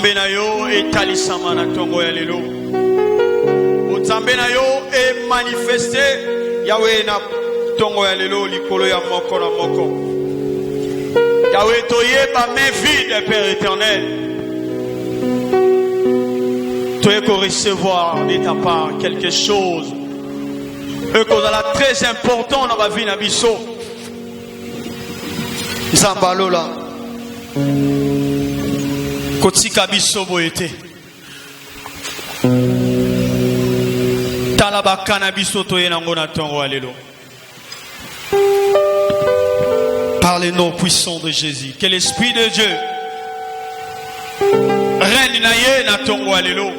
Nzambe na yo etalisama na tongo ya lelo. Nzambe na yo e manifesté Yahweh na tongo ya lelo likolo ya moko na moko. Yahweh toyeba main vide Père éternel. Toi qu'on recevoir de ta part quelque chose et qu'on a très important dans la vie na biso. Zambalola kotika biso boyete talabaka na biso toye nango na tongo alelo. Par le nom puissant de Jésus, que l'Esprit de Dieu règne na ye na tongo alelo.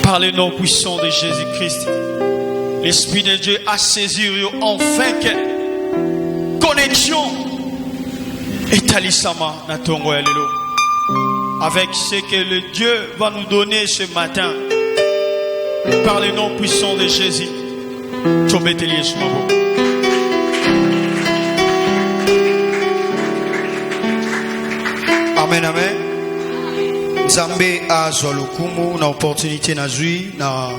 Par le nom puissant de Jésus-Christ, l'Esprit de Dieu a saisi enfin que connexion et talisama na tongo alelo. Avec ce que le Dieu va nous donner ce matin, par le nom puissant de Jésus. Amen, amen. Nzambe a zwalukumu na opportunité na zui na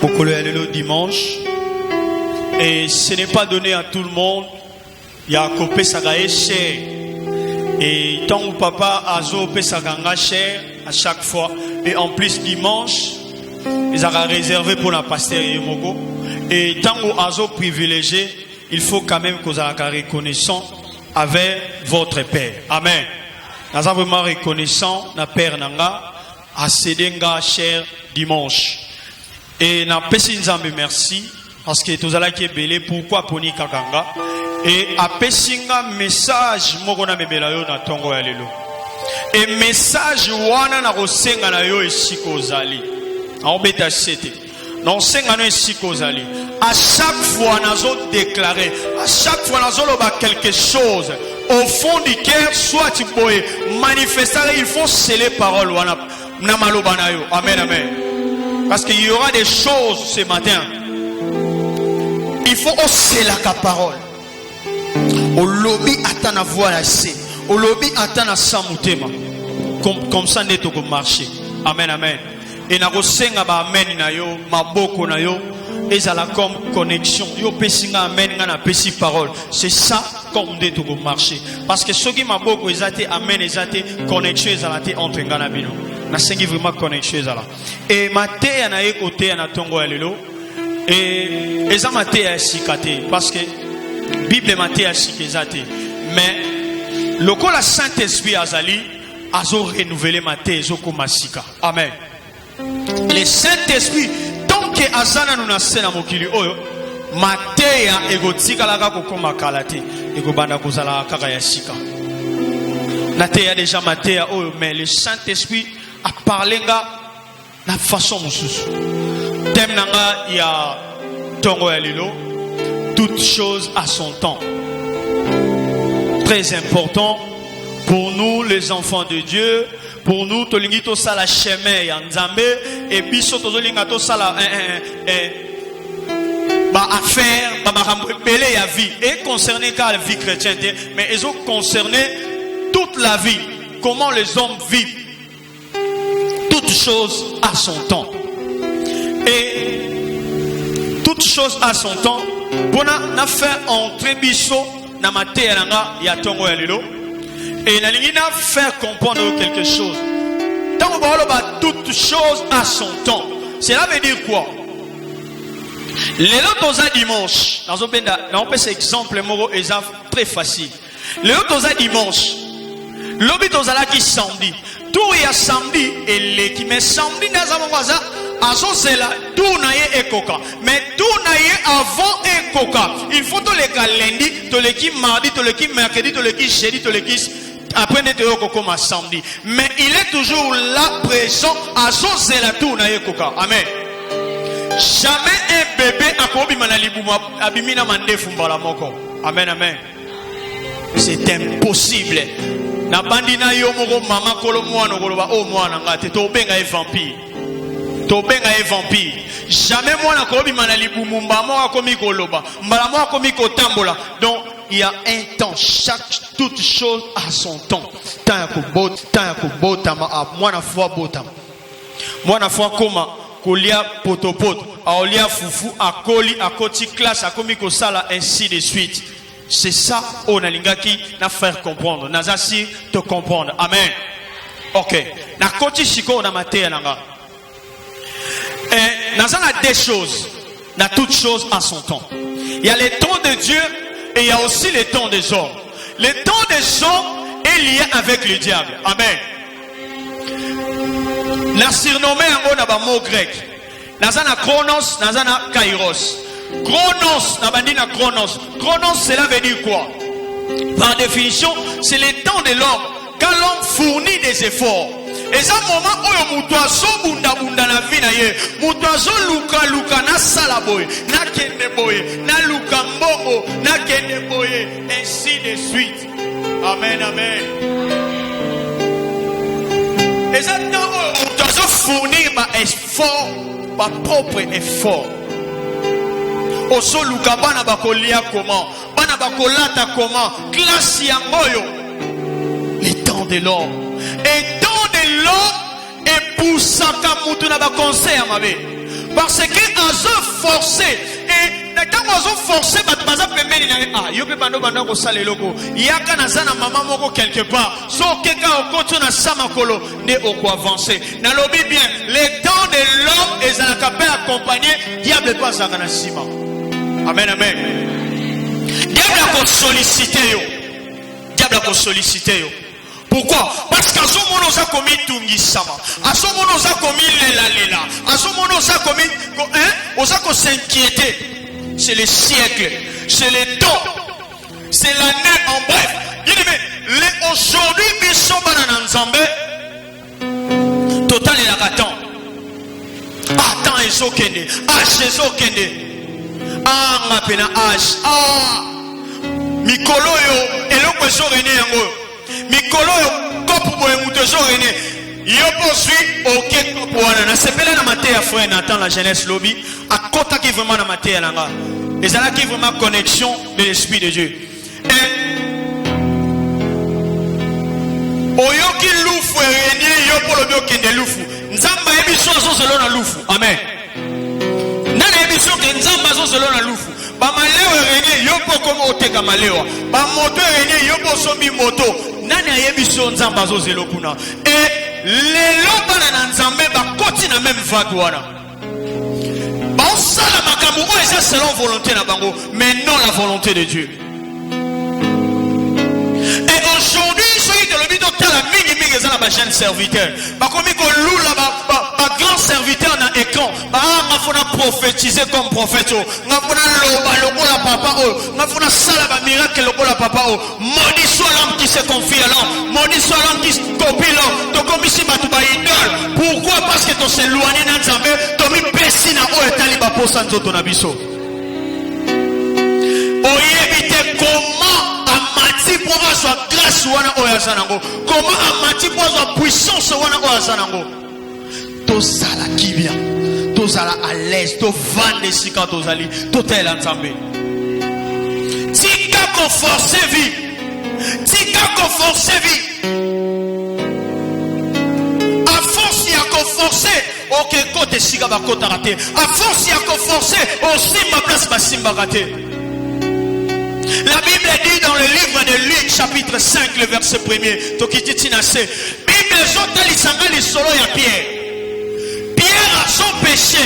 mokolo ya lelo dimanche. Et ce n'est pas donné à tout le monde. Il y a copé sagaye cher. Et tant que papa a zopé saganga cher à chaque fois. Et en plus dimanche, ils ont réservé pour la pasteur Yemoko. Et tant que azo privilégié, il faut quand même que vous ayez reconnaissant avec votre père. Amen. Nous avons vraiment reconnaissant na père nanga a cédenga cher dimanche. Et na pesi nzambe merci parce que tous allez qui est belé pourquoi poni kakanga et a pesinga message moko na mebela yo na tongo ya lelo. Et message wana na kosenga na yo esiko ozali. A obeta sete. Non senga no esiko ozali. À chaque fois nazo déclarer, à chaque fois nazo loba quelque chose au fond du cœur, soit tu peux manifester, il faut sceller parole wana na maloba na yo. Amen, amen. Parce qu'il y aura des choses ce matin. Il faut sceller la parole. Au lobby attend à voir la C. Au lobby attend à samutema. Comme ça n'est pas marché. Amen, amen. Et na kosenga ba amen na yo, maboko na yo, ezala comme connexion. Yo pesinga amen na pesi parole. C'est ça comme de tout marché. Parce que ceux qui maboko ezate amen ezate connexion ezalate entre ngana bino. Na sengi vraiment connexion ezala. Et maté na ye côté na tongo ya lelo. Et eza maté ya sikate parce que Bible maté ya sikezate. Mais le ko la Saint-Esprit azali azo renouveler maté ezoko masika. Amen. Le Saint-Esprit tant que azana nous nasena mokili oyo mateya egotika laka kokoma kalate egobanda kozala kaka ya sika nateya déjà mateya oyo mais le Saint-Esprit a parlé nga na façon mususu thème nanga ya tongo ya lelo toute chose à son temps. Très important pour nous les enfants de Dieu. Pour nous, tolingi to sala chemin ya Nzambe et biso tozolinga to sala ba affaire ba makambo belé ya vie et concerné car la vie chrétienne mais ils ont concerné toute la vie, comment les hommes vivent. Toute chose à son temps. Et toute chose à son temps. Bona na fait entrer biso na mateya nanga ya tongo ya lelo. Et la ligne a faire comprendre quelque chose. Tant qu'on parle de toute chose à son temps. Cela veut dire quoi? Les autres dimanche, dans un petit exemple, très facile. Les autres dimanche, l'objet qui samedi. Tout est samedi et les qui met samedi dans un voisin. C'est là, tout n'a ekoka. Mais tout n'a avant ekoka. Il faut tous les cas lundi, tous les qui mardi, tous les qui mercredi, tous les qui jeudi, tous les qui après n'être comme samedi. Mais il est toujours là présent à son zélatou na ekoka. Amen. Jamais un bébé a kobi manalibuma abimina mande fumbala moko. Amen, amen. C'est impossible. Na bandina yo moko mama kolo mwana koloba o mwana ngate to benga e vampire. To benga e vampire. Jamais mwana kobi manalibumumba mo akomi koloba. Mbala mo akomi kotambola. Donc il y a un temps, chaque toute chose à son temps. Tant ya kobota ma mwana fois botam. Mwana fois koma kolia potopoto, aolia fufu akoli akoti classe akomi kosala ainsi de suite. C'est ça on a lingaki na faire comprendre. Nazasi te comprendre. Amen. OK. Na koti siko na mateya nanga. Nazana des choses. Na toutes choses à son temps. Il y a les temps de Dieu et il y a aussi les temps des hommes. Le temps des hommes est lié avec le diable. Amen. Na surnommé en na ba mot grec. Nazana chronos, nazana kairos. Chronos, na bandina chronos. Chronos, cela veut dire quoi? Par définition, c'est le temps de l'homme. Quand l'homme fournit des efforts. Et ça moment où mutoazo bunda bunda na vie na ye, mutoazo luka na salaboy, na kende boye, na luka mbongo, na kende boye, ainsi de suite. Amen, amen. Et ça temps où mutoazo fournir ba effort, ba propre effort. Oso luka bana bakolia comment, bana bakolata comment, classe yangoyo. Les temps de l'homme. Et l'homme est pour Sakamutu na ba conseil à mabe. Parce que azo forcé et tant azo forcé baza pembeni na ah yo pe bando ko sala loko yaka na zana mama moko quelque part so keka okoto na samakolo ne oko avancer na lobi bien les temps de l'homme et za capé accompagner diable pas ça na sima. Amen, amen. Diable a sollicité yo. Diable a sollicité yo. Pourquoi? Parce qu'à ce moment où ça commis tungi sama, à ce moment où ça commis lela, à ce moment où ça commis on s'inquiéter. C'est le siècle, c'est le temps, c'est l'année en bref. Il dit mais aujourd'hui ils sont dans Nzambe. Total et la attend. Attends ils ont kende, ils ont kende. Ah ma pena ah mikolo yo eloko so rené yango. Mikolo yo kopu boye mutezo rené yo poursuit OK kopu wana na sepela na mateya frère Nathan la jeunesse lobby akota qui vraiment na mateya langa ezala qui vraiment connexion de l'esprit de Dieu oyoki lufu rené yo pour le bio kende lufu nzamba ebiso zo zelo na lufu amen nana ebiso ke nzamba zo zelo na lufu ba maleo rené yo pour comme oteka maleo ba moto rené yo pour sombi moto nani ayebiso nzamba zo zelo kuna et lelo bana na nzambe ba koti na même vague wana ba osala makambo oyo eza selon volonté na bango mais non la volonté de Dieu. Et aujourd'hui soki tolobi totala mingi eza na ba jeune serviteur bakomi kolula ba grand serviteur na écran ngafuna prophétiser comme prophète ngafuna loba lokola papa ngafuna sala ba miracle lokola papa maudit soit l'homme qui se confie à l'homme, maudit soit l'homme qui copie l'homme. Donc comme ici batu ba idole. Pourquoi? Parce que ton s'éloigner na Nzambe tomi pesi na o etali ba posa nzoto na biso. Oyebite comment amati pour avoir grâce wana o yasanango, comment amati pour avoir puissance wana o yasanango. Tozala kibia, tozala à l'aise, to vande sika tozali, totel Nzambe. Tika ko force vie, tika ko force vie. A force ya ko forcer, ok côté sika ba kota raté. A force ya ko forcer, au simba place ba simba raté. La Bible dit dans le livre de Luc chapitre 5 le verset 1er, Tokititinase, Bible zotali sanga li solo ya Pierre. Pierre a son péché.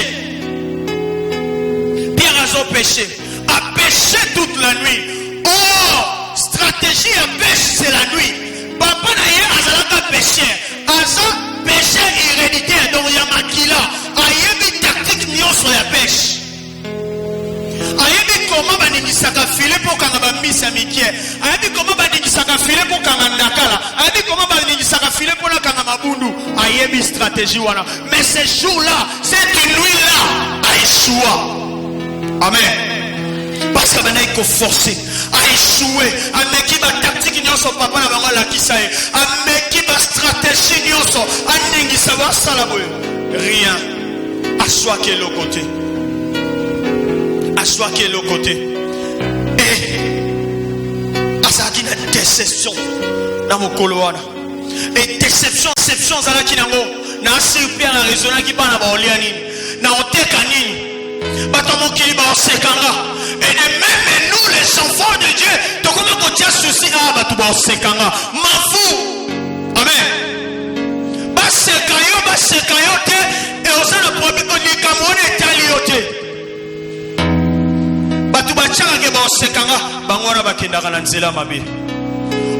Pierre a son péché. A péché toute la nuit. Oh, stratégie à pêche, c'est la nuit. Papa n'a yé azalaka péché. Aza péché héréditaire. Donc il y a makila. Ayebi tactique nyonso ya pêche. Ayebi comment baningisaka filet pour kanga bambisa mikie. Ayebi comment baningisaka filet pour kanga nakala. Ayebi comment baningisaka filet pour kanga mabundu. Ayebi stratégie wana. Mais ce jour-là, cette nuit-là a échoué. Amen. Parce que maintenant il faut forcer a échoué. Ameki ba tactique nyonso papa na bango la kisaye. Ameki ba stratégie nyonso aningisa ba sala boyo. Rien. Assois qui est l'autre côté. Assois qui est l'autre côté. Et asaki na déception na mokolo wana. Et déception zalaki nango na surpris na raisonner ki bana ba olia nini na oteka nini bato mokili ba osekanga. Et même nous les enfants de Dieu to comment ko tia souci a bato ba osekanga mafu. Amen. Basekayo te et osana problème ni kamone tali yote bato ba changa ke ba osekanga bangwana bakendaka na nzela mabe.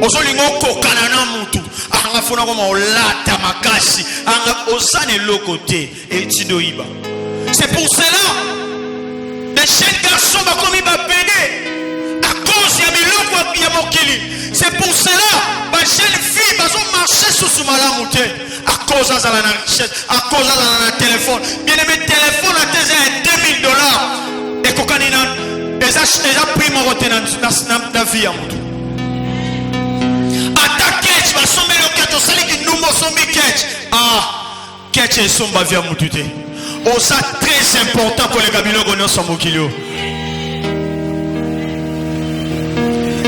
Ozolingo kokana na mutu anga fona ko olata makasi anga osane lokote et tidoiba. C'est pour cela les jeunes garçons ba komi ba pédé à cause ya biloko ya mokili. C'est pour cela ba jeunes filles ba zo marcher sous malamu te à cause de la richesse, à cause de la téléphone. Bien aimé téléphone à $2000 et kokanina eza prix mo rotena na vie ya mutu. Ketch somba via mutute. Oh, ça très important pour les Gabino Gono Samokilio.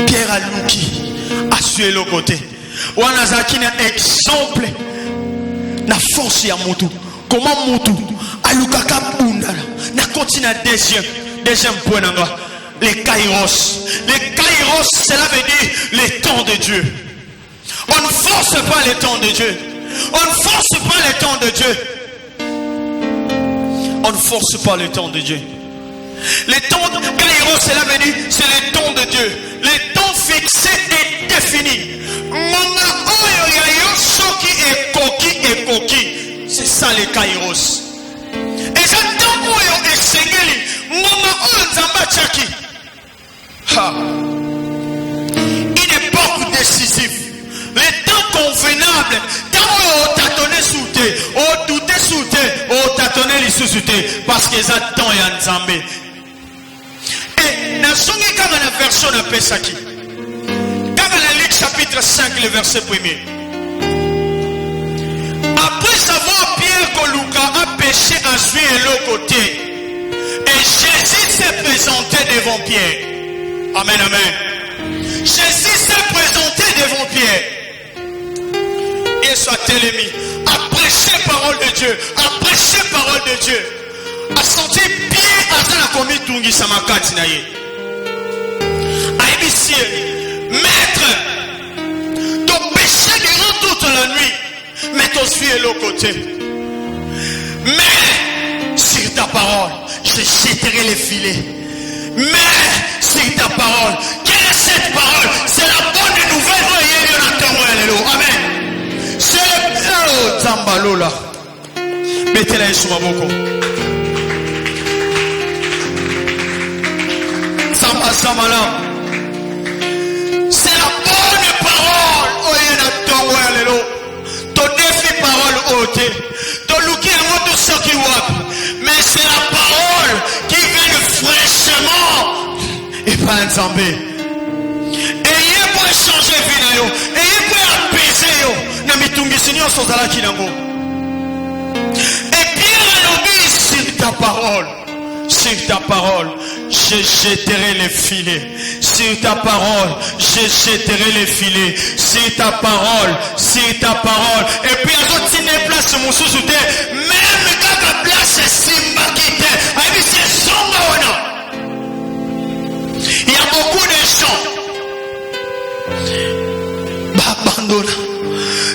Pierre Alouki a sué le côté. Wanazaki na exemple na force ya mutu. Comment mutu alukaka bunda na continue deuxième point nanga. Les kairos. Les kairos, cela veut dire les temps de Dieu. On ne force pas les temps de Dieu. On ne force pas les temps de Dieu. On ne force pas les temps de Dieu. Les temps de Kairos, cela veut dire, c'est les temps de Dieu. Les temps fixés et définis. C'est ça les Kairos. Et j'attends où est Sengeli. Une époque décisive. Les temps convenables. Quand on t'a donné souté, on douté souté, on t'a donné les sous-souté. Parce qu'ils attendent et Nzambe. Et dans son cas, dans la version de Pesaki, dans la Luc chapitre 5, le verset 1er. Après avoir Pierre Koluka a péché à suivre l'autre côté. Et Jésus s'est présenté devant Pierre. Amen, amen. Jésus s'est présenté devant Pierre. Et soit télémi. A prêché parole de Dieu. A prêché parole de Dieu. A senti Pierre à la commis Tungi Samakati naye. A émissé. Maître. Ton péché durant toute la nuit. Mais ton suivi est l'autre côté. Mais sur ta parole, je jetterai les filets. Mais sur ta parole, quelle est cette parole? C'est la bonne nouvelle. Amen. C'est le Zambalola. Mettez-la sur ma boko. Zamba Zamala. C'est la bonne parole. Ton défi parole ôté. Ton louki à moi de ce qui wap. Mais c'est la parole qui vient fraîchement. Et pas un zambé. Ayez pour changer vie. Ayez pour apaiser. Namitungi Seigneur Sozala Kinango. Et Pierre Alobi sur ta parole. Sur ta parole, je jetterai les filets. Sur ta parole, je jetterai les filets. Sur ta parole, sur ta parole. Et puis à d'autres place mon sous-souté. Même quand la place est simba quitté. Aïe, c'est son maona. Il y a beaucoup de gens. Abandonne.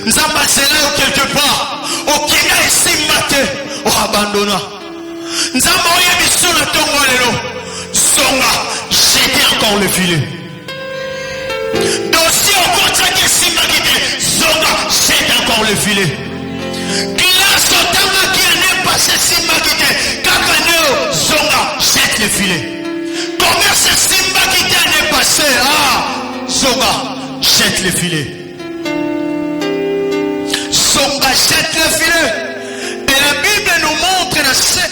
Nous avons passé là quelque part. Au Kenya est simba. Oh, abandonne. Nous avons eu mission à ton rôle. Songa, jetez encore le filet. Dossier au contraire qui est si maquillé. Songa, jette encore le filet. Glace au temps qui n'est pas si maquillé. Kakaneo, Songa, jette le filet. Commerce si maquillé n'est passé. Ah, Songa, jette le filet. Songa, jette le filet. Et la Bible nous montre la scène.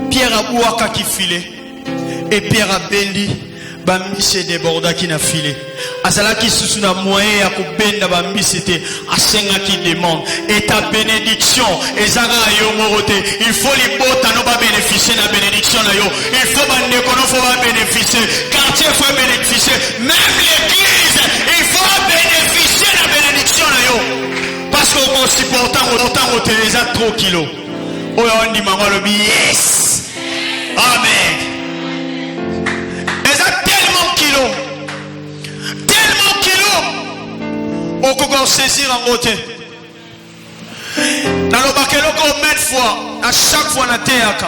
Pierre a ouaka qui filait. Et Pierre a bendi. Bambise déborda qui n'a filé. Azala qui sous na moyen à kubenda bambise te. Asenga qui demande. Et ta bénédiction. Et zaga yo morote. Il faut les bottes à ne pas bénéficier de la bénédiction na yo. Il faut pas faut pas bénéficier. Quartier faut bénéficier. Même l'église. Il autant utiliser trop kilo. Oh on dit maman le yes. Amen. Et ça tellement kilo. Au Congo saisir en côté. Dans le bac combien de fois, à chaque fois na théâtre.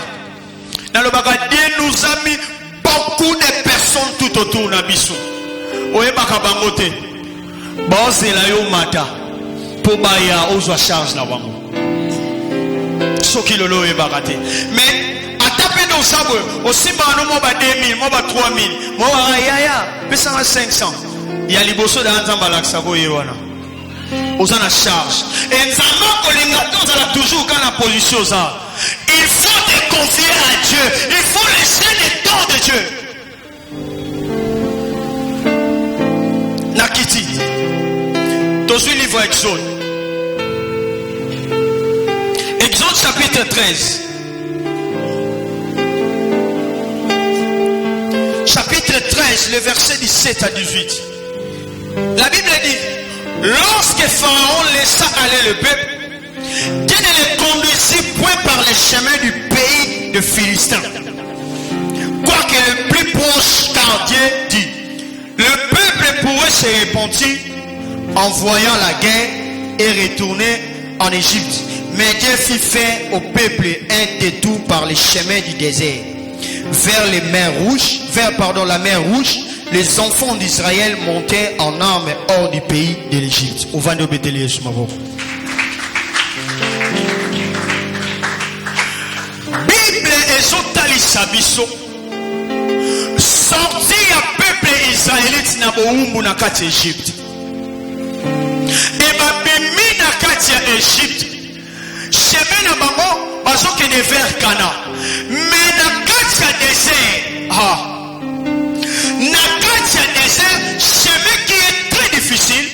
Dans le bac Dieu nous a mis beaucoup de personnes tout autour na biso. Oye baka bangote. Bon c'est là yo mata. Pour baya ozo charge la wango. So ki lolo e bakate. Mais à taper dans ça aussi ba no mo ba 2000, mo ba 3000, mo ba yaya, pesa 500. Il y a les bossos dans Nzamba Laksabo Yewana. Aux en charge. Et Nzamba Kolingato, ça a toujours quand la position ça. Il faut te confier à Dieu. Il faut laisser les dons de Dieu. Nakiti. Dans ce livre Exode. Exode chapitre 13. Chapitre 13, le verset 17 à 18. La Bible dit, lorsque Pharaon laissa aller le peuple, Dieu ne les conduisit point par les chemins du pays de Philistins. Quoique le plus proche, car Dieu dit, le peuple pourrait se repentir en voyant la guerre et retourner en Égypte. Mais Dieu fit faire au peuple un détour par les chemins du désert, vers la mer Rouge. Les enfants d'Israël montaient en armes hors du pays de l'Égypte. Au vent de Bethléem, je m'avoue. Bible et Zotali Sabiso. Sorti à peuple israélite na boumbu na kati Égypte. Et babemi na kati Égypte. Chemin na bango bazoke ne vers Cana. Mais na kati désert. Nakatia désert, chemin qui est très difficile.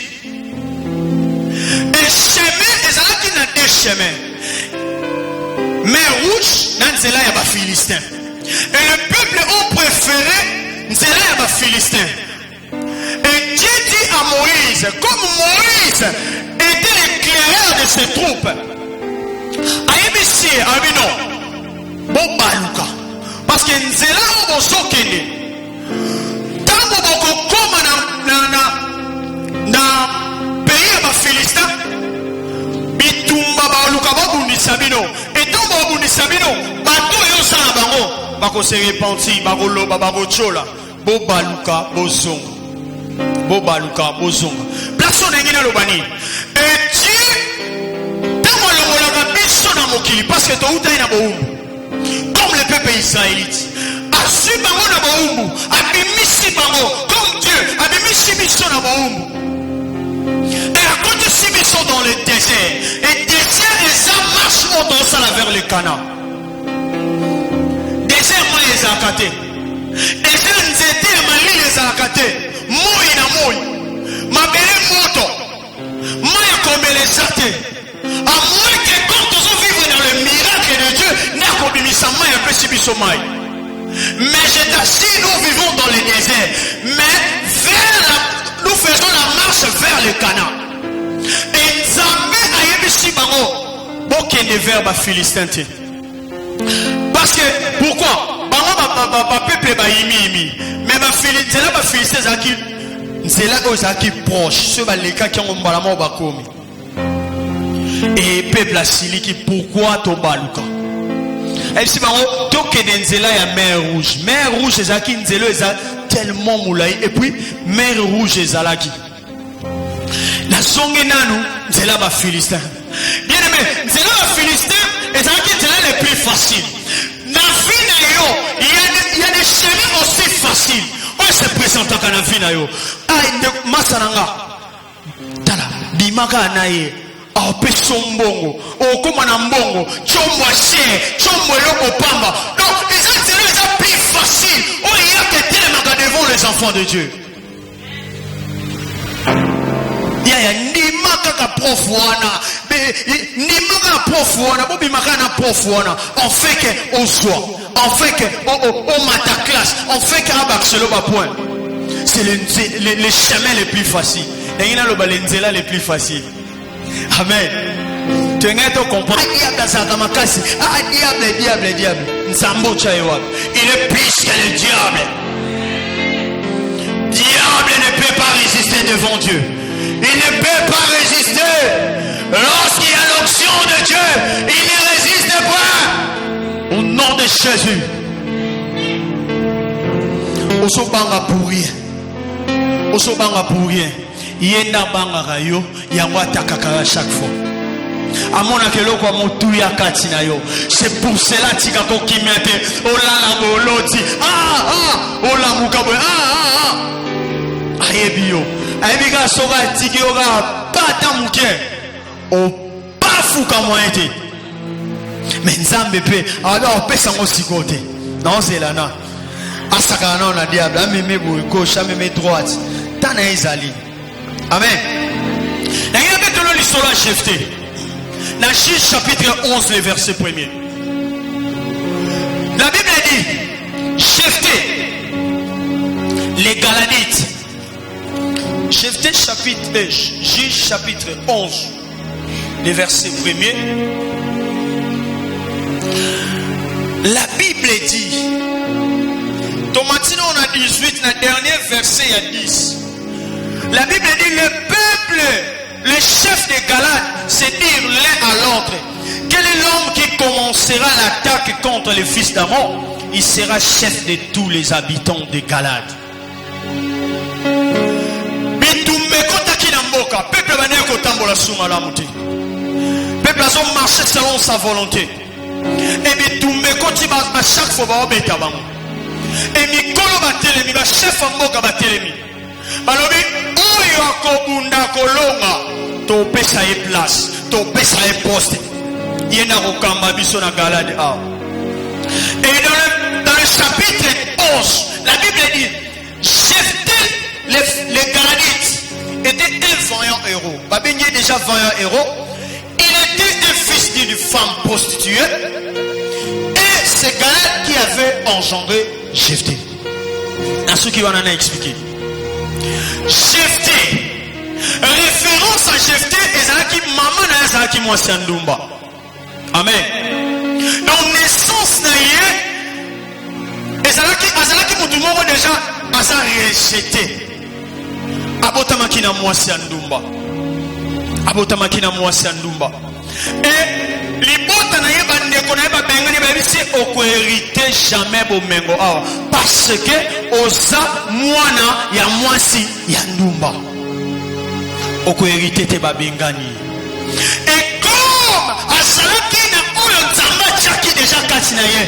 Et chemin, et ça n'a deux chemins. Mer Rouge, dans Nzela y a des Philistins. Et le peuple a préféré Nzela y a des Philistins. Et Dieu dit à Moïse, comme Moïse était l'éclaireur de ses troupes, Aïbissi, Abino, bon baluka. Parce que Nzela a besoin qu'il na pays ba Philistin bitumba ba luka ba bundisa bino etomba bundisa bino bato yo sala bango bako se repentir bako loba bako chola bo baluka bozonga place ndengina lobani et Dieu tamo longola biso na mokili parce que to utai na boumbu comme le peuple israélite asi bango na boumbu abimisi bango comme Dieu abimisi biso na boumbu. Et à côté si ils sont dans le désert. Et désert et ça marche au ça vers le Cana. Désert moi les akaté. Désert nzete mali les akaté. Moi na moi. Ma belle moto. Moi comme les athées. À moins que quand on vivre dans le miracle de Dieu, n'a pas bimisa moi un peu si biso mai. Mais je t'assure, nous vivons dans le désert. Mais nous faisons la marche vers le Cana. Et Nzambe a yebisi bango bokende vers ba Philistin. Parce que pourquoi? Bango ba peuple ba yimi. Mais ba Philistin zaki nzela ko zaki proche. Ceux ba leka qui ont mbala mo ba komi. Et peuple asiliki pourquoi to baluka? Et si bango tokende nzela ya mer Rouge. Mer Rouge ezaki nzelo eza tellement moulai et puis mer Rouge ezalaki. La songe nanu nzela ba Philistin. Bien aimé, nzela ba Philistin ezalaki nzela le plus facile. Na vie na yo, il y a des chemins aussi faciles. On se présente à na vie na yo. Ay de masananga. Tala, dimaka naye. Oh, pesombongo, oh, comme un mbongo, chombo cher, chombo yoko pamba. Donc, les gens sont plus faciles. Oh, il y a que tellement devant les enfants de Dieu. Il y a ni maka profuana, ni maka profuana, bobi maka na profuana. On fait que on soit, on fait que on mata classe, on fait que abaxelo ba point. C'est les chemins les plus faciles. Et il y a le balenzela les plus faciles. Amen. Tengeto comprend. diable Sakamakasi. Diable. Nsambo Chaywa. Il est plus que le diable. Diable ne peut pas résister devant Dieu. Il ne peut pas résister. Lorsqu'il y a l'onction de Dieu, il ne résiste pas. Au nom de Jésus. Osobanga pour rien. Osobanga pour rien. Yenda banga rayo. Yangwa takakara chaque fois. Amona keloko motu ya kati na yo. C'est pour cela tika ko kimete. Olala boloti. Ola mukabe. Ayebio. Ayebiga soga tiki yoga pata muke. O pafuka moyete. Mais nzambe pe aba opesa ngo sikote. Non zelana. Asaka na na diable, ameme gauche, ameme droite. Tana ezali. Amen. La yebe tolo lisolo a Jephté. Dans Juge chapitre 11, le verset 1er. La Bible dit, Jephté, les Galadites. Jephté Juge chapitre 11, le verset 1er. La Bible dit, Tomatino on a 18, le dernier verset il y a 10. La Bible dit, le peuple, le chef des Galades, c'est dire l'un à l'autre, quel est l'homme qui commencera l'attaque contre les fils d'Amon? Il sera chef de tous les habitants des Galades. Peuple va venir kotambola souma la mouté. Peuple a marché selon sa volonté. Et bien tout me koti ba chaque fois ba obeta bango. Et mi kolo ba telemi ba chef mboka ba telemi. Balobi oyo akobunda kolonga to pesa e place, to pesa e poste. Yena kokamba biso na Galade a. Et dans le chapitre 11, la Bible dit Jephté les Galadites était un vaillant héros. Babengé déjà vaillant héros. Il était un fils d'une femme prostituée. Et c'est Galade qui avait engendré Jephté. À ceux qui vont en expliquer. Jephté. Référence à Jephté, Ezalaki maman na Ezalaki Mwasiandumba. Amen. Donc naissance naïe, Ezalaki Moutoumoro déjà asa rejeté. Abotamakina Mwasiandumba. Abotamakina Mwasiandumba. Et libota na yeba ndeko na yeba bengani ba bisi okohériter jamais bomengo awa parce que oza mwana ya mwasi ya ndumba. Okohériter te ba bengani. Et comme asalaki na oyo nzamba tchaki déjà kati na ye.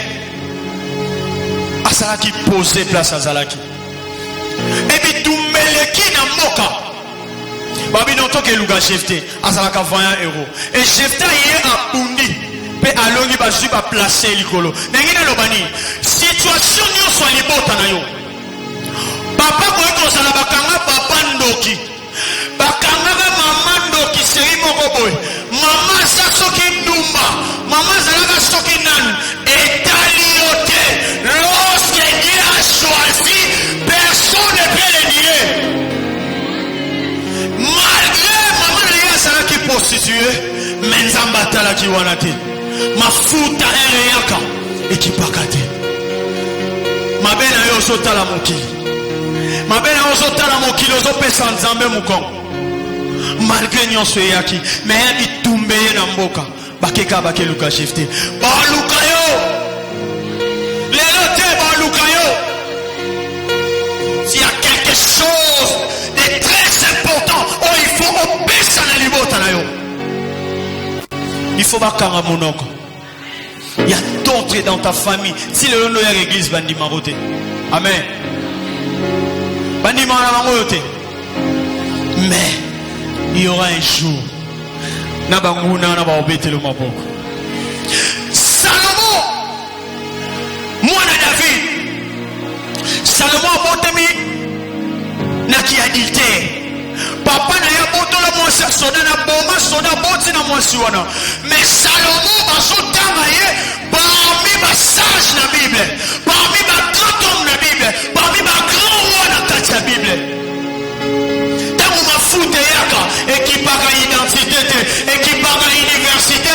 Asalaki poser place azalaki. Et puis tumeleki na moka. Babi non toke luga Jephté azalaka vaillant héros. Et Jephté yé a bundi pe alongi bazu ba placer likolo. Nengina lobani situation nyo so libota na yo. Papa ko ko sala bakanga papa ndoki. Bakanga ba mama ndoki seri moko boy. Mama sa soki ndumba. Mama zalaka soki nan. Etaliote. Lorsque Dieu a choisi, personne ne peut le nier. Malgré maman n'a pas qui prostituée, mais Nzamba tala qui wanate. Mafuta ereyaka et qui pakate. Mabena yo sotala mokili. Mabena yo sotala mokili ozo pesa Nzambe mukongo. Malgré nyonso yaki, mais yabi tumbeye na mboka. Bakeka bakeluka Jephté. Baluka yo. Lelo te baluka yo. S'il y a quelque chose de très important, oh, il faut obéir à la libota na yo. Il faut bakanga monoko. Il y a d'autres dans ta famille. Si le nom de l'église bandi marote. Amen. Bandi marote. Mais il y aura un jour. Na banguna na ba obete le maboko. Salomon. Moi na David. Salomon a botemi na ki adultère. Papa na ya boto la mwasi soda na bomba soda boti na mwasi wana. Mais Salomon bazotanga ye parmi ba sage na Bible, parmi ba grand homme na Bible, parmi ba grand roi na kati ya Bible. Tango mafuta yaka ekipaka identité te, ekipaka université